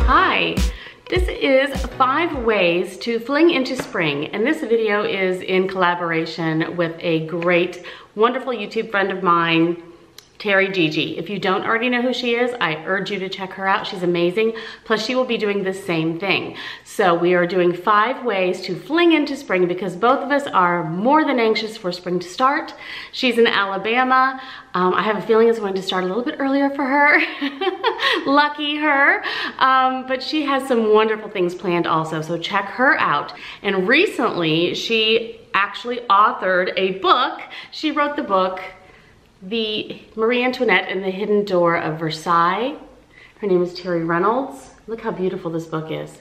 Hi, this is 5 ways to fling into spring, and this video is in collaboration with a great, wonderful YouTube friend of mine, TeriGigi. If you don't already know who she is, I urge you to check her out. She's amazing. Plus, she will be doing the same thing. So we are doing 5 ways to fling into spring because both of us are more than anxious for spring to start. She's in Alabama. I have a feeling it's going to start a little bit earlier for her. Lucky her. But she has some wonderful things planned also, so check her out. And recently, she actually authored a book. She wrote the book, The Marie Antoinette and the Hidden Door of Versailles. Her name is Terry Reynolds. Look how beautiful this book is.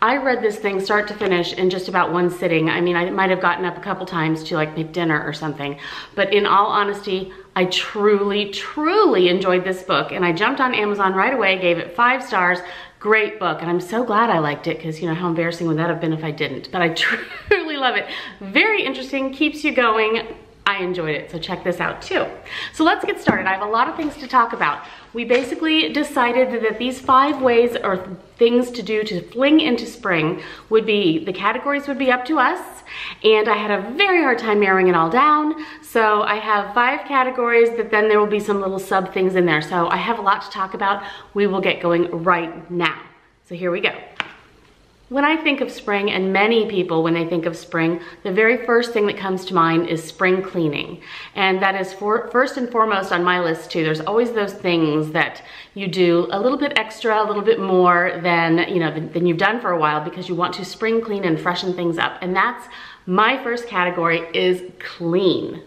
I read this thing start to finish in just about one sitting. I mean, I might have gotten up a couple times to like make dinner or something, but in all honesty, I truly, truly enjoyed this book, and I jumped on Amazon right away, gave it 5 stars. Great book, and I'm so glad I liked it because you know how embarrassing would that have been if I didn't, but I truly love it. Very interesting, keeps you going. I enjoyed it, so check this out too. So let's get started. I have a lot of things to talk about. We basically decided that these 5 ways or things to do to fling into spring would be, the categories would be up to us, and I had a very hard time narrowing it all down. So I have 5 categories, but then there will be some little sub things in there. So I have a lot to talk about. We will get going right now. So here we go. When I think of spring, and many people when they think of spring, the very first thing that comes to mind is spring cleaning. And that is first and foremost on my list too. There's always those things that you do a little bit extra, a little bit more than, than you've done for a while because you want to spring clean and freshen things up. And that's my first category, is clean.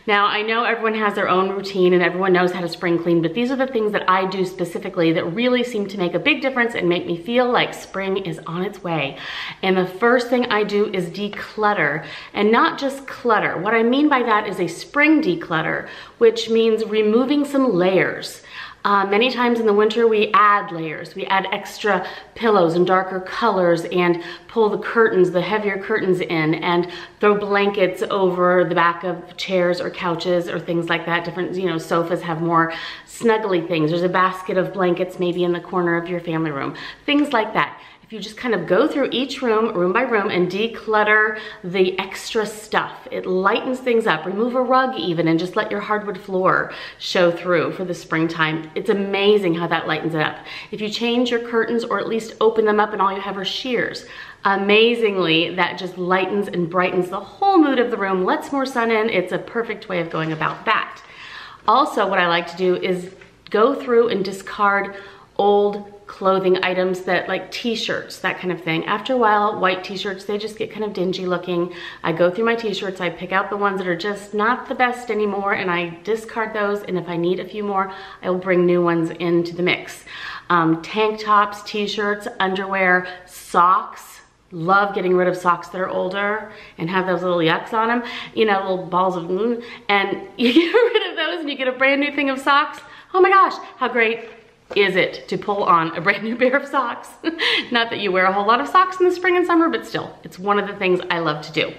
Now, I know everyone has their own routine and everyone knows how to spring clean, but these are the things that I do specifically that really seem to make a big difference and make me feel like spring is on its way. And the first thing I do is declutter, and not just clutter. What I mean by that is a spring declutter, which means removing some layers. Many times in the winter we add layers. We add extra pillows and darker colors and pull the curtains, the heavier curtains in, and throw blankets over the back of chairs or couches or things like that. Different, sofas have more snuggly things. There's a basket of blankets maybe in the corner of your family room. Things like that. If you just kind of go through each room, room by room, and declutter the extra stuff, it lightens things up. Remove a rug even and just let your hardwood floor show through for the springtime. It's amazing how that lightens it up. If you change your curtains or at least open them up and all you have are sheers, amazingly, that just lightens and brightens the whole mood of the room, lets more sun in. It's a perfect way of going about that. Also, what I like to do is go through and discard old clothing items, that like t-shirts, that kind of thing. After a while, white t-shirts, they just get kind of dingy looking. I go through my t-shirts, I pick out the ones that are just not the best anymore, and I discard those, and if I need a few more, I will bring new ones into the mix. Tank tops, t-shirts, underwear, socks. Love getting rid of socks that are older and have those little yucks on them, little balls of glue, and you get rid of those and you get a brand new thing of socks. Oh my gosh, how great is it to pull on a brand new pair of socks? Not that you wear a whole lot of socks in the spring and summer, but still, it's one of the things I love to do.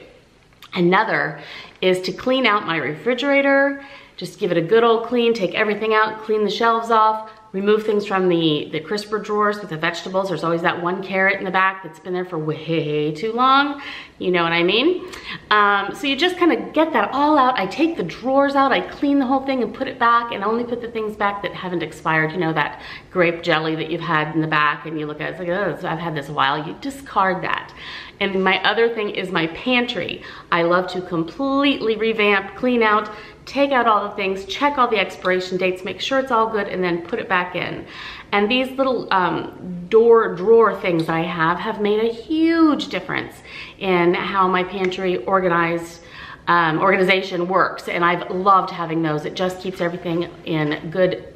Another is to clean out my refrigerator. Just give it a good old clean, take everything out, clean the shelves off, remove things from the crisper drawers with the vegetables. There's always that one carrot in the back that's been there for way too long. You know what I mean? So you just kind of get that all out. I take the drawers out, I clean the whole thing and put it back, and only put the things back that haven't expired. That grape jelly that you've had in the back, and you look at it, it's like, oh, I've had this a while. You discard that. And my other thing is my pantry. I love to completely revamp, clean out, take out all the things, check all the expiration dates, make sure it's all good, and then put it back in. And these little drawer things I have made a huge difference in how my pantry organization works. And I've loved having those. It just keeps everything in good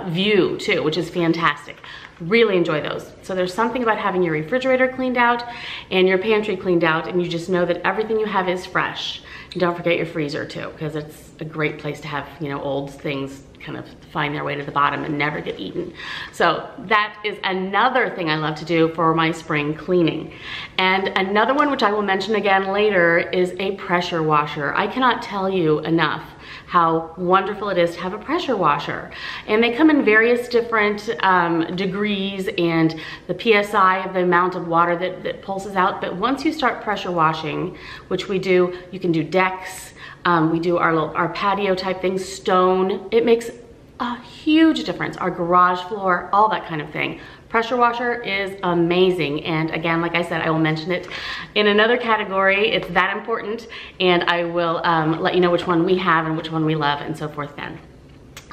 view too, which is fantastic. Really enjoy those. So there's something about having your refrigerator cleaned out and your pantry cleaned out, and you just know that everything you have is fresh. And don't forget your freezer too, because it's a great place to have, old things kind of find their way to the bottom and never get eaten. So that is another thing I love to do for my spring cleaning. And another one, which I will mention again later, is a pressure washer. I cannot tell you enough how wonderful it is to have a pressure washer. And they come in various different degrees and the PSI of the amount of water that pulses out. But once you start pressure washing, which we do, you can do decks, we do our patio type things, stone. It makes a huge difference. Our garage floor, all that kind of thing. Pressure washer is amazing. And again, like I said, I will mention it in another category. It's that important. And I will let you know which one we have and which one we love and so forth then.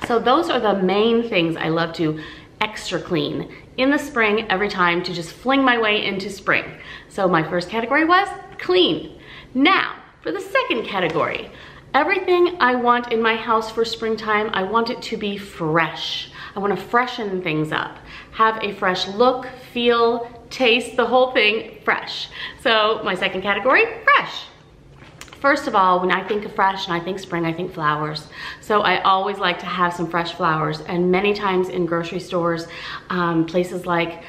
So those are the main things I love to extra clean in the spring every time to just fling my way into spring. So my first category was clean. Now, for the second category, everything I want in my house for springtime, I want it to be fresh. I want to freshen things up, have a fresh look, feel, taste, the whole thing fresh. So my second category, fresh. First of all, when I think of fresh and I think spring, I think flowers. So I always like to have some fresh flowers, and many times in grocery stores, places like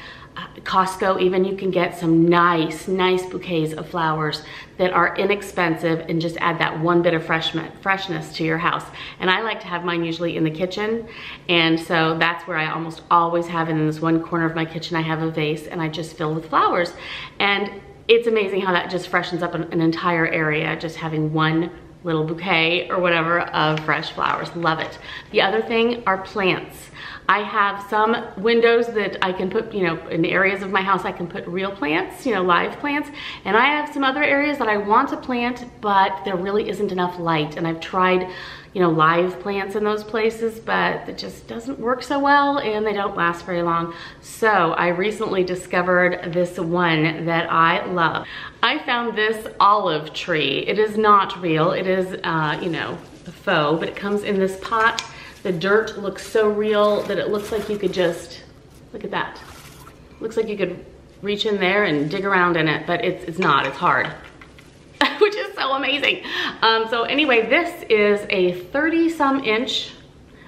Costco even, you can get some nice bouquets of flowers that are inexpensive and just add that one bit of freshness to your house. And I like to have mine usually in the kitchen, and so that's where I almost always have it. In this one corner of my kitchen I have a vase and I just fill with flowers, and it's amazing how that just freshens up an entire area, just having one little bouquet or whatever of fresh flowers. Love it. The other thing are plants. I have some windows that I can put, in areas of my house I can put real plants, live plants. And I have some other areas that I want to plant, but there really isn't enough light. And I've tried, live plants in those places, but it just doesn't work so well and they don't last very long. So I recently discovered this one that I love. I found this olive tree. It is not real. It is, faux, but it comes in this pot. The dirt looks so real that it looks like you could just, look at that. Looks like you could reach in there and dig around in it, but it's not, it's hard. Which is so amazing. So anyway, this is a 30-some inch.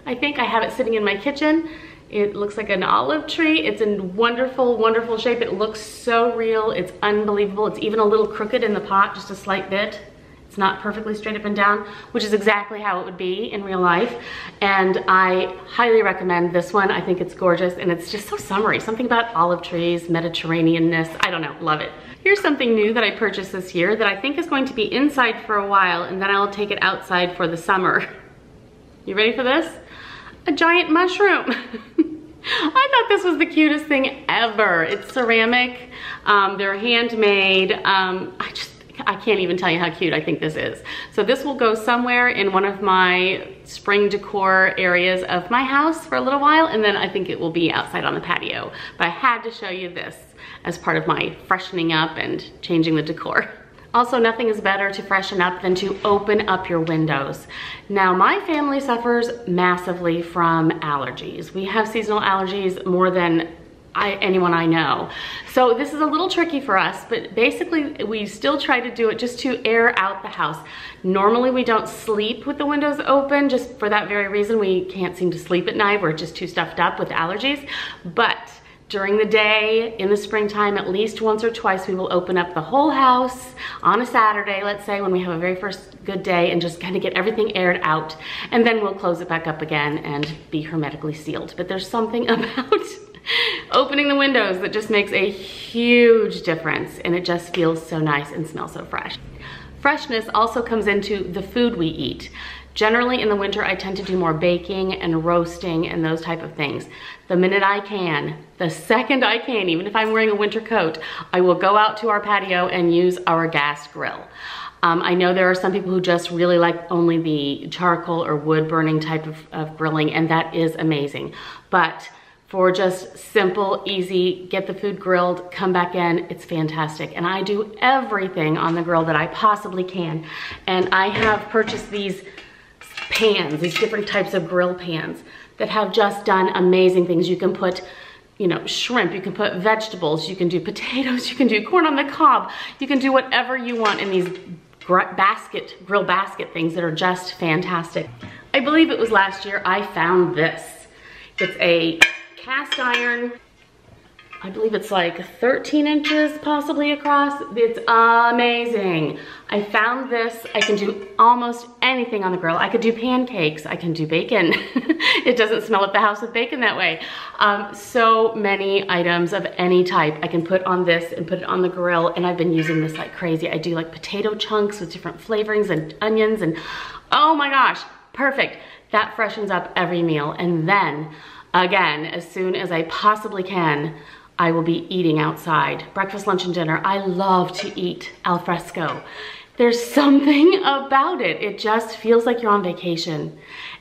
I think I have it sitting in my kitchen. It looks like an olive tree. It's in wonderful, wonderful shape. It looks so real. It's unbelievable. It's even a little crooked in the pot, just a slight bit. It's not perfectly straight up and down, which is exactly how it would be in real life. And I highly recommend this one. I think it's gorgeous and it's just so summery. Something about olive trees, Mediterranean-ness, I don't know, love it. Here's something new that I purchased this year that I think is going to be inside for a while, and then I'll take it outside for the summer. You ready for this? A giant mushroom. I thought this was the cutest thing ever. It's ceramic, they're handmade. I can't even tell you how cute I think this is. So this will go somewhere in one of my spring decor areas of my house for a little while, and then I think it will be outside on the patio. But I had to show you this as part of my freshening up and changing the decor. Also, nothing is better to freshen up than to open up your windows. Now, my family suffers massively from allergies. We have seasonal allergies more than anyone I know. So this is a little tricky for us, but basically we still try to do it just to air out the house. Normally we don't sleep with the windows open, just for that very reason. We can't seem to sleep at night. We're just too stuffed up with allergies. But during the day, in the springtime, at least once or twice, we will open up the whole house on a Saturday, let's say, when we have a very first good day, and just kind of get everything aired out. And then we'll close it back up again and be hermetically sealed. But there's something about opening the windows that just makes a huge difference, and it just feels so nice and smells so fresh. Freshness also comes into the food we eat. Generally in the winter, I tend to do more baking and roasting and those type of things. The minute I can, the second I can, even if I'm wearing a winter coat, I will go out to our patio and use our gas grill. I know there are some people who just really like only the charcoal or wood burning type of grilling, and that is amazing. But for just simple, easy, get the food grilled, come back in, it's fantastic. And I do everything on the grill that I possibly can. And I have purchased these pans, these different types of grill pans that have just done amazing things. You can put, shrimp, you can put vegetables, you can do potatoes, you can do corn on the cob, you can do whatever you want in these grill basket things that are just fantastic. I believe it was last year I found this. It's a cast iron, I believe it's like 13 inches possibly across. It's amazing. I found this. I can do almost anything on the grill. I could do pancakes. I can do bacon. It doesn't smell at the house with bacon that way. So many items of any type I can put on this and put it on the grill, and I've been using this like crazy. I do like potato chunks with different flavorings and onions, and oh my gosh, perfect. That freshens up every meal. And then again, as soon as I possibly can, I will be eating outside. Breakfast, lunch, and dinner. I love to eat al fresco. There's something about it. It just feels like you're on vacation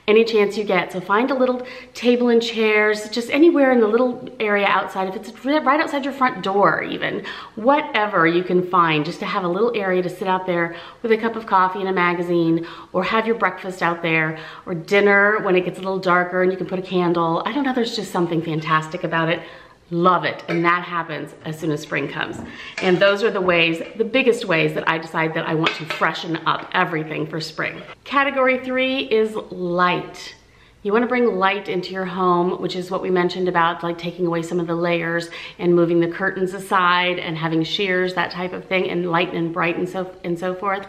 any chance you get. So find a little table and chairs, just anywhere in the little area outside. If it's right outside your front door even, whatever you can find, just to have a little area to sit out there with a cup of coffee and a magazine, or have your breakfast out there, or dinner when it gets a little darker and you can put a candle. I don't know, there's just something fantastic about it. Love it. And that happens as soon as spring comes. And those are the ways, the biggest ways that I decide that I want to freshen up everything for spring. Category 3 is light. You want to bring light into your home, which is what we mentioned about like taking away some of the layers and moving the curtains aside and having sheers, that type of thing, and lighten and brighten and so forth.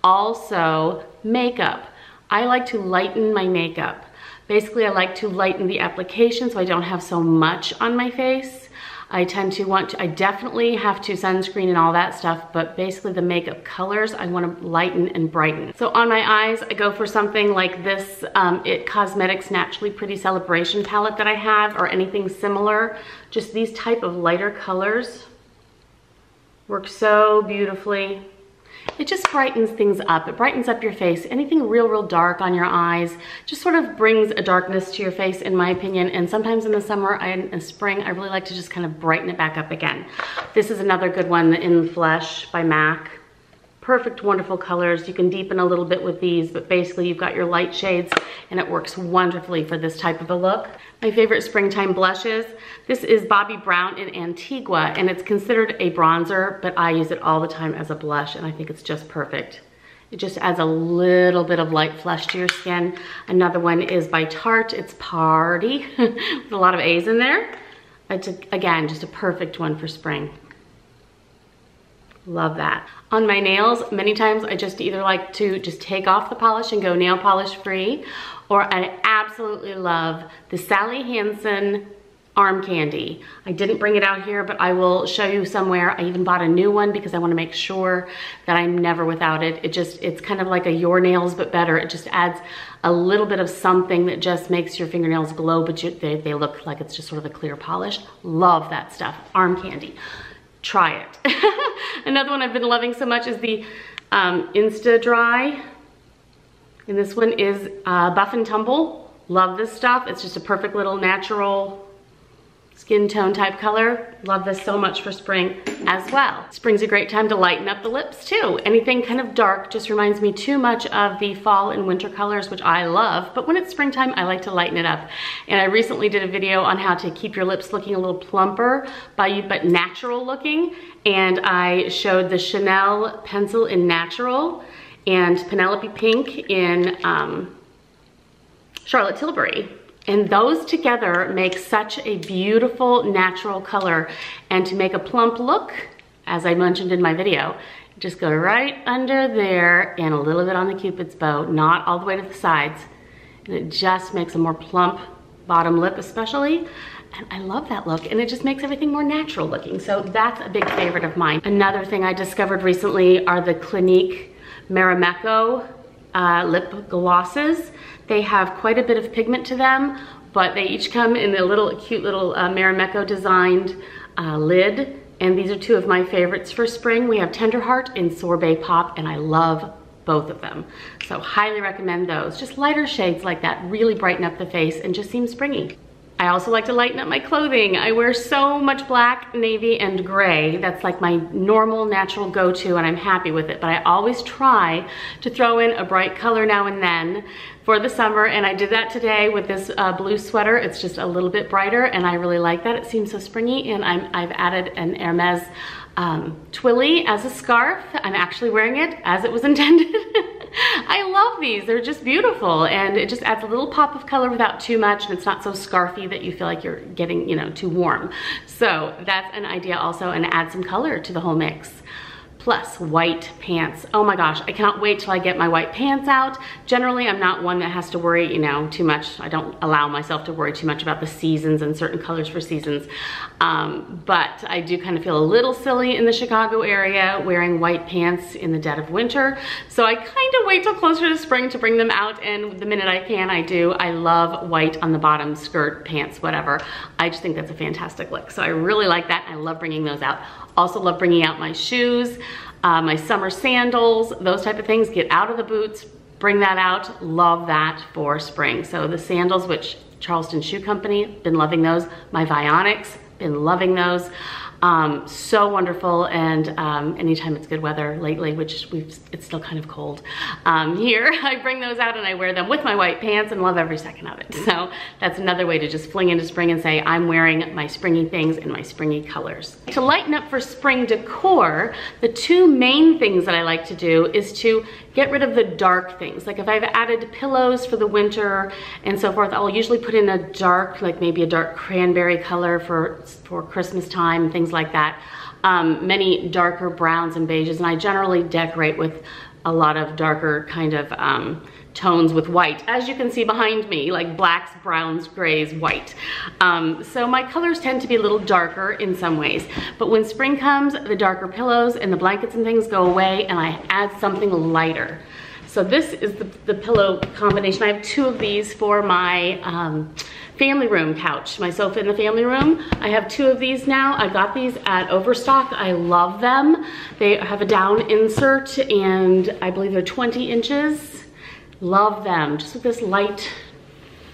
Also, makeup. I like to lighten my makeup. Basically, I like to lighten the application so I don't have so much on my face. I definitely have to sunscreen and all that stuff, but basically the makeup colors, I want to lighten and brighten. So on my eyes, I go for something like this IT Cosmetics Naturally Pretty Celebration palette that I have, or anything similar. Just these type of lighter colors work so beautifully. It just brightens things up. It brightens up your face. Anything real dark on your eyes just sort of brings a darkness to your face, in my opinion. And sometimes in the summer and in spring, I really like to just kind of brighten it back up again. This is another good one, the In Flesh by MAC. Perfect, wonderful colors. You can deepen a little bit with these, but basically you've got your light shades and it works wonderfully for this type of a look. My favorite springtime blushes. This is Bobbi Brown in Antigua, and it's considered a bronzer, but I use it all the time as a blush, and I think it's just perfect. It just adds a little bit of light flush to your skin. Another one is by Tarte. It's Party, with a lot of A's in there. It's, again, just a perfect one for spring. Love that. On my nails, many times I just either like to just take off the polish and go nail polish free, or I absolutely love the Sally Hansen arm candy. I didn't bring it out here, but I will show you somewhere. I even bought a new one because I want to make sure that I'm never without it. It's kind of like a Your Nails but better. It just adds a little bit of something that just makes your fingernails glow, but they look like it's just sort of a clear polish. Love that stuff. Arm candy. Try it. Another one I've been loving so much is the Insta Dry. And this one is Buff and Tumble. Love this stuff. It's just a perfect little natural skin tone type color. Love this so much for spring as well. Spring's a great time to lighten up the lips too. Anything kind of dark just reminds me too much of the fall and winter colors, which I love, but when it's springtime, I like to lighten it up. And I recently did a video on how to keep your lips looking a little plumper but natural looking, and I showed the Chanel pencil in Natural and Penelope Pink in Charlotte Tilbury. And those together make such a beautiful natural color. And to make a plump look, as I mentioned in my video, just go right under there and a little bit on the Cupid's bow, not all the way to the sides. And it just makes a more plump bottom lip especially. And I love that look, and it just makes everything more natural looking. So that's a big favorite of mine. Another thing I discovered recently are the Clinique Marimekko lip glosses. They have quite a bit of pigment to them, but they each come in a cute little Marimekko designed lid. And these are two of my favorites for spring. We have Tender Heart and Sorbet Pop, and I love both of them. So highly recommend those. Just lighter shades like that really brighten up the face and just seem springy. I also like to lighten up my clothing. I wear so much black, navy, and gray. That's like my normal, natural go-to, and I'm happy with it. But I always try to throw in a bright color now and then for the summer, and I did that today with this blue sweater. It's just a little bit brighter, and I really like that. It seems so springy, and I've added an Hermes Twilly as a scarf. I'm actually wearing it as it was intended. I love these. They're just beautiful, and it just adds a little pop of color without too much, and it's not so scarfy that you feel like you're getting, you know, too warm. So that's an idea also, and add some color to the whole mix. Plus white pants. Oh my gosh, I cannot wait till I get my white pants out. Generally, I'm not one that has to worry, you know, too much. I don't allow myself to worry too much about the seasons and certain colors for seasons. But I do kind of feel a little silly in the Chicago area wearing white pants in the dead of winter. So I kind of wait till closer to spring to bring them out, and the minute I can, I do. I love white on the bottom, skirt, pants, whatever. I just think that's a fantastic look. So I really like that. I love bringing those out. Also love bringing out my shoes, my summer sandals, those type of things. Get out of the boots, bring that out. Love that for spring. So the sandals, which Charleston Shoe Company, been loving those. My Vionics, been loving those. So wonderful, and anytime it's good weather lately, which it's still kind of cold here, I bring those out and I wear them with my white pants and love every second of it. So that's another way to just fling into spring and say, I'm wearing my springy things in my springy colors. To lighten up for spring decor, the two main things that I like to do is to get rid of the dark things. Like if I've added pillows for the winter and so forth, I'll usually put in a dark, like maybe a dark cranberry color for Christmas time, things like that. Many darker browns and beiges, and I generally decorate with a lot of darker kind of tones with white, as you can see behind me, like blacks, browns, grays, white. So my colors tend to be a little darker in some ways, but when spring comes, the darker pillows and the blankets and things go away, and I add something lighter. So this is the pillow combination. I have two of these for my family room couch, my sofa in the family room. I have two of these now. I got these at Overstock. I love them. They have a down insert, and I believe they're 20 inches. Love them, just with this light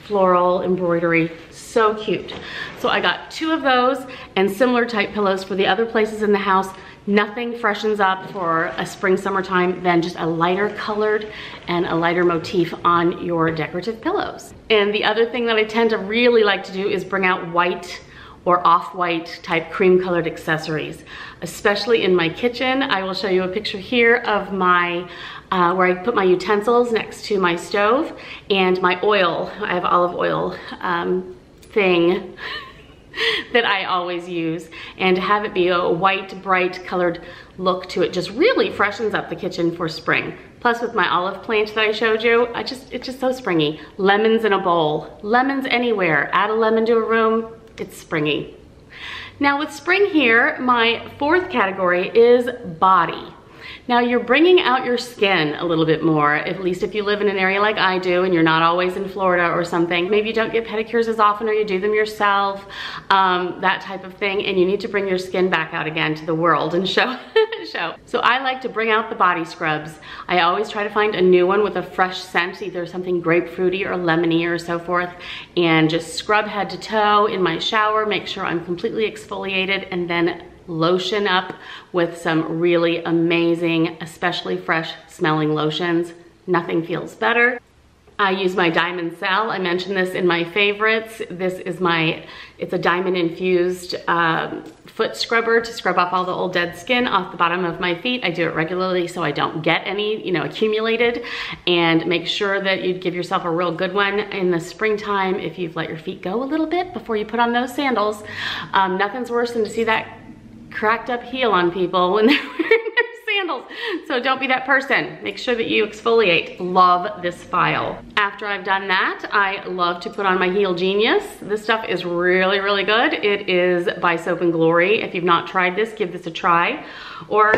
floral embroidery, so cute. So I got two of those and similar type pillows for the other places in the house. Nothing freshens up for a spring, summertime than just a lighter colored and a lighter motif on your decorative pillows. And the other thing that I tend to really like to do is bring out white or off-white type cream colored accessories, especially in my kitchen. I will show you a picture here of my where I put my utensils next to my stove and my oil. I have olive oil thing that I always use, and to have it be a white, bright colored look to it just really freshens up the kitchen for spring. Plus with my olive plant that I showed you, it's just so springy. Lemons in a bowl, lemons anywhere. Add a lemon to a room, it's springy. Now with spring here, my fourth category is body. Now you're bringing out your skin a little bit more, at least if you live in an area like I do and you're not always in Florida or something. Maybe you don't get pedicures as often, or you do them yourself, that type of thing, and you need to bring your skin back out again to the world and show. So I like to bring out the body scrubs. I always try to find a new one with a fresh scent, either something grapefruity or lemony or so forth, and just scrub head to toe in my shower, make sure I'm completely exfoliated, and then lotion up with some really amazing, especially fresh smelling lotions. Nothing feels better. I use my Diamond Cell. I mentioned this in my favorites. This is it's a diamond infused foot scrubber to scrub off all the old dead skin off the bottom of my feet. I do it regularly so I don't get any, accumulated, and make sure that you give yourself a real good one in the springtime if you've let your feet go a little bit before you put on those sandals. Nothing's worse than to see that cracked up heel on people when they're wearing their sandals. So don't be that person. Make sure that you exfoliate. Love this file. After I've done that, I love to put on my Heel Genius. This stuff is really, really good. It is by Soap and Glory. If you've not tried this, give this a try. Or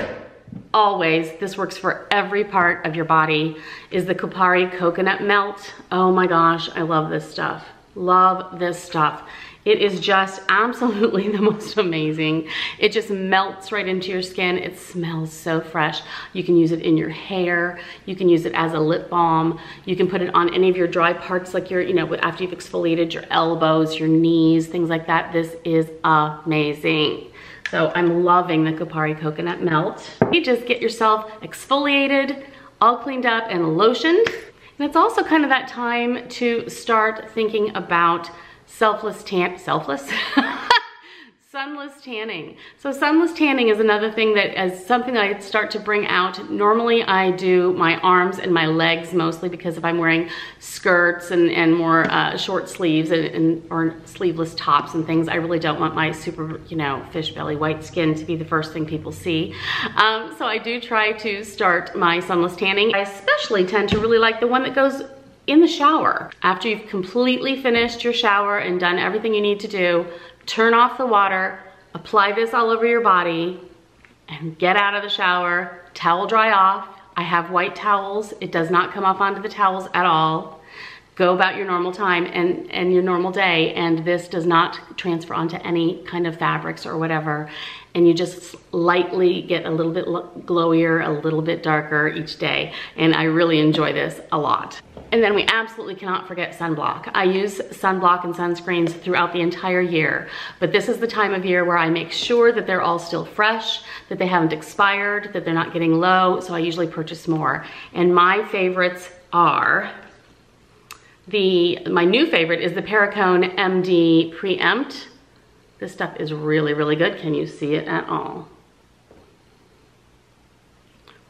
always, this works for every part of your body, is the Kupari Coconut Melt. Oh my gosh, I love this stuff. Love this stuff. It is just absolutely the most amazing. It just melts right into your skin. It smells so fresh. You can use it in your hair. You can use it as a lip balm. You can put it on any of your dry parts, like your, after you've exfoliated your elbows, your knees, things like that. This is amazing. So I'm loving the Kupari Coconut Melt. You just get yourself exfoliated, all cleaned up and lotioned. And it's also kind of that time to start thinking about self-less Sunless tanning. So sunless tanning is another thing that is something that I start to bring out. Normally I do my arms and my legs mostly, because if I'm wearing skirts and more short sleeves or sleeveless tops and things, I really don't want my super, you know, fish belly white skin to be the first thing people see. So I do try to start my sunless tanning. I especially tend to really like the one that goes in the shower. After you've completely finished your shower and done everything you need to do, turn off the water, apply this all over your body, and get out of the shower, towel dry off. I have white towels. It does not come off onto the towels at all. Go about your normal time and your normal day, and this does not transfer onto any kind of fabrics or whatever. And you just lightly get a little bit glowier, a little bit darker each day. And I really enjoy this a lot. And then we absolutely cannot forget sunblock. I use sunblock and sunscreens throughout the entire year, but this is the time of year where I make sure that they're all still fresh, that they haven't expired, that they're not getting low, so I usually purchase more. And my favorites are, my new favorite is the Perricone MD Preempt. This stuff is really, really good. Can you see it at all?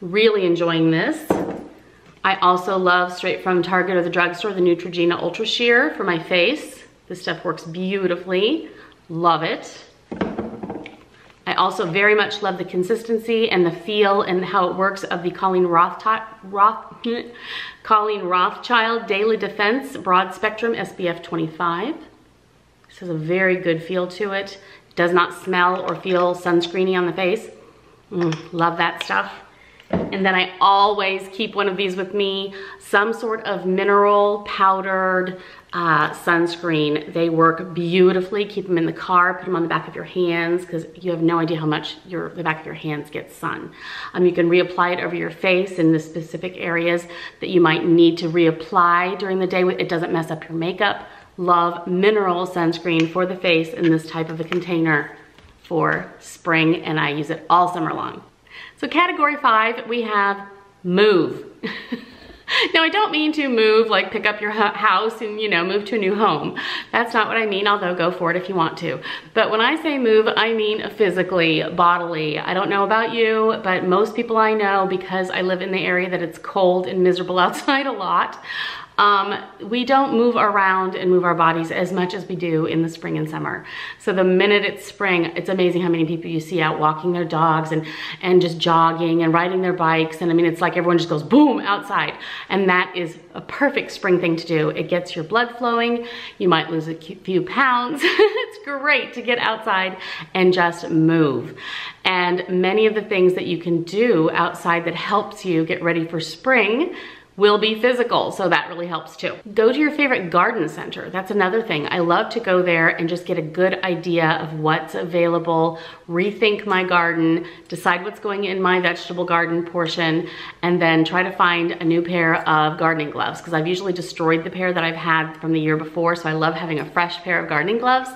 Really enjoying this. I also love, straight from Target or the drugstore, the Neutrogena Ultra Sheer for my face. This stuff works beautifully. Love it. I also very much love the consistency and the feel and how it works of the Colleen Rothschild Daily Defense Broad Spectrum SPF 25. This has a very good feel to it. It does not smell or feel sunscreeny on the face. Love that stuff. And then I always keep one of these with me, some sort of mineral powdered sunscreen. They work beautifully. Keep them in the car, put them on the back of your hands, because you have no idea how much the back of your hands gets sun. You can reapply it over your face in the specific areas that you might need to reapply during the day. It doesn't mess up your makeup. Love mineral sunscreen for the face in this type of a container for spring, and I use it all summer long. So category 5, we have move. Now I don't mean to move like pick up your house and, you know, move to a new home. That's not what I mean, although go for it if you want to. But when I say move, I mean physically, bodily. I don't know about you, but most people I know, because I live in the area that it's cold and miserable outside a lot, we don't move around and move our bodies as much as we do in the spring and summer. So the minute it's spring, it's amazing how many people you see out walking their dogs and just jogging and riding their bikes. And I mean, it's like everyone just goes boom outside. And that is a perfect spring thing to do. It gets your blood flowing. You might lose a few pounds. It's great to get outside and just move. And many of the things that you can do outside that helps you get ready for spring will be physical, so that really helps too. Go to your favorite garden center. That's another thing. I love to go there and just get a good idea of what's available, rethink my garden, decide what's going in my vegetable garden portion, and then try to find a new pair of gardening gloves, because I've usually destroyed the pair that I've had from the year before, so I love having a fresh pair of gardening gloves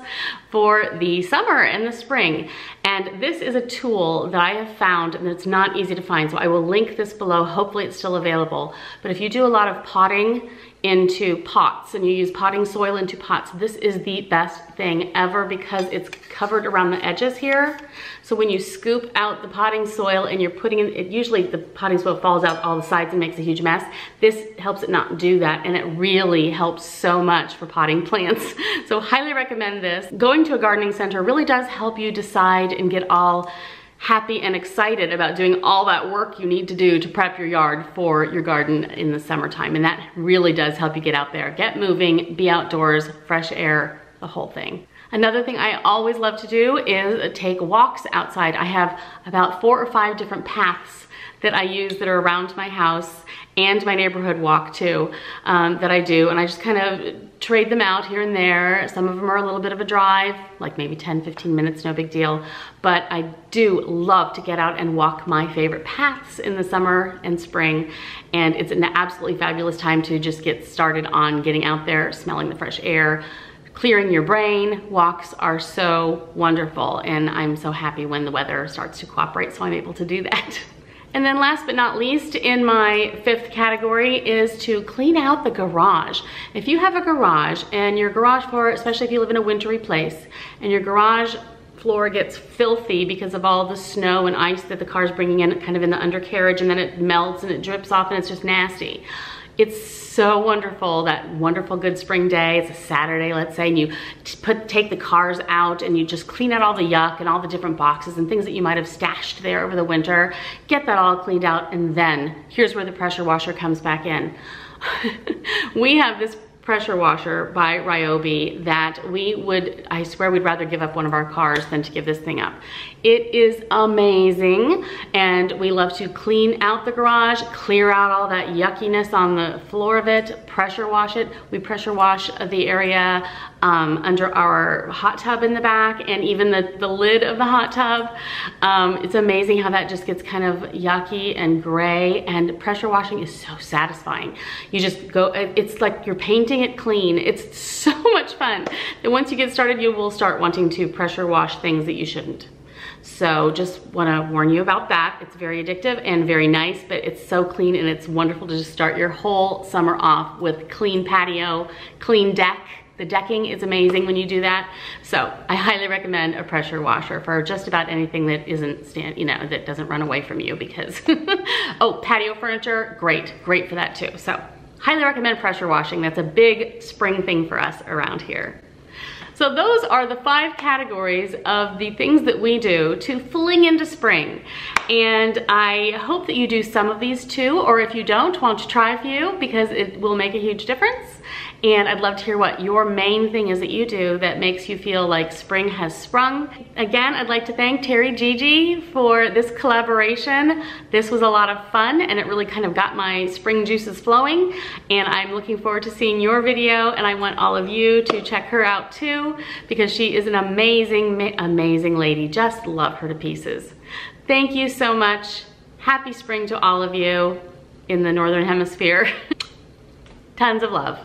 for the summer and the spring. And this is a tool that I have found, and it's not easy to find, so I will link this below. Hopefully it's still available. But if you do a lot of potting into pots and you use potting soil into pots, this is the best thing ever, because it's covered around the edges here. So when you scoop out the potting soil and you're putting in it, usually the potting soil falls out all the sides and makes a huge mess. This helps it not do that, and it really helps so much for potting plants. So highly recommend this. Going to a gardening center really does help you decide and get all happy and excited about doing all that work you need to do to prep your yard for your garden in the summertime. And that really does help you get out there, get moving, be outdoors, fresh air, the whole thing. Another thing I always love to do is take walks outside. I have about 4 or 5 different paths that I use that are around my house and my neighborhood walk too, that I do. And I just kind of trade them out here and there. Some of them are a little bit of a drive, like maybe 10, 15 minutes, no big deal. But I do love to get out and walk my favorite paths in the summer and spring. And it's an absolutely fabulous time to just get started on getting out there, smelling the fresh air, clearing your brain. Walks are so wonderful, and I'm so happy when the weather starts to cooperate, so I'm able to do that. And then last but not least, in my 5th category is to clean out the garage. If you have a garage, and your garage, especially if you live in a wintry place, and your garage floor gets filthy because of all the snow and ice that the car's bringing in kind of in the undercarriage, and then it melts and it drips off and it's just nasty. It's so wonderful, that wonderful good spring day. It's a Saturday, let's say, and you take the cars out and you just clean out all the yuck and all the different boxes and things that you might have stashed there over the winter. Get that all cleaned out, and then here's where the pressure washer comes back in. We have this pressure washer by Ryobi that I swear we'd rather give up one of our cars than to give this thing up. It is amazing, and we love to clean out the garage, clear out all that yuckiness on the floor of it, pressure wash it. We pressure wash the area under our hot tub in the back, and even the lid of the hot tub. It's amazing how that just gets kind of yucky and gray, and pressure washing is so satisfying. You just go, it's like you're painting it clean. It's so much fun. And once you get started, you will start wanting to pressure wash things that you shouldn't. So just want to warn you about that. It's very addictive and very nice, but it's so clean, and it's wonderful to just start your whole summer off with clean patio, clean deck. The decking is amazing when you do that. So I highly recommend a pressure washer for just about anything that isn't that doesn't run away from you, because oh, patio furniture, great for that too. So highly recommend pressure washing. That's a big spring thing for us around here. So those are the 5 categories of the things that we do to fling into spring. And I hope that you do some of these too, or if you don't, why don't you try a few, because it will make a huge difference. And I'd love to hear what your main thing is that you do that makes you feel like spring has sprung. Again, I'd like to thank TeriGigi for this collaboration. This was a lot of fun, and it really kind of got my spring juices flowing. And I'm looking forward to seeing your video, and I want all of you to check her out too, because she is an amazing, amazing lady. Just love her to pieces. Thank you so much. Happy spring to all of you in the Northern Hemisphere. Tons of love.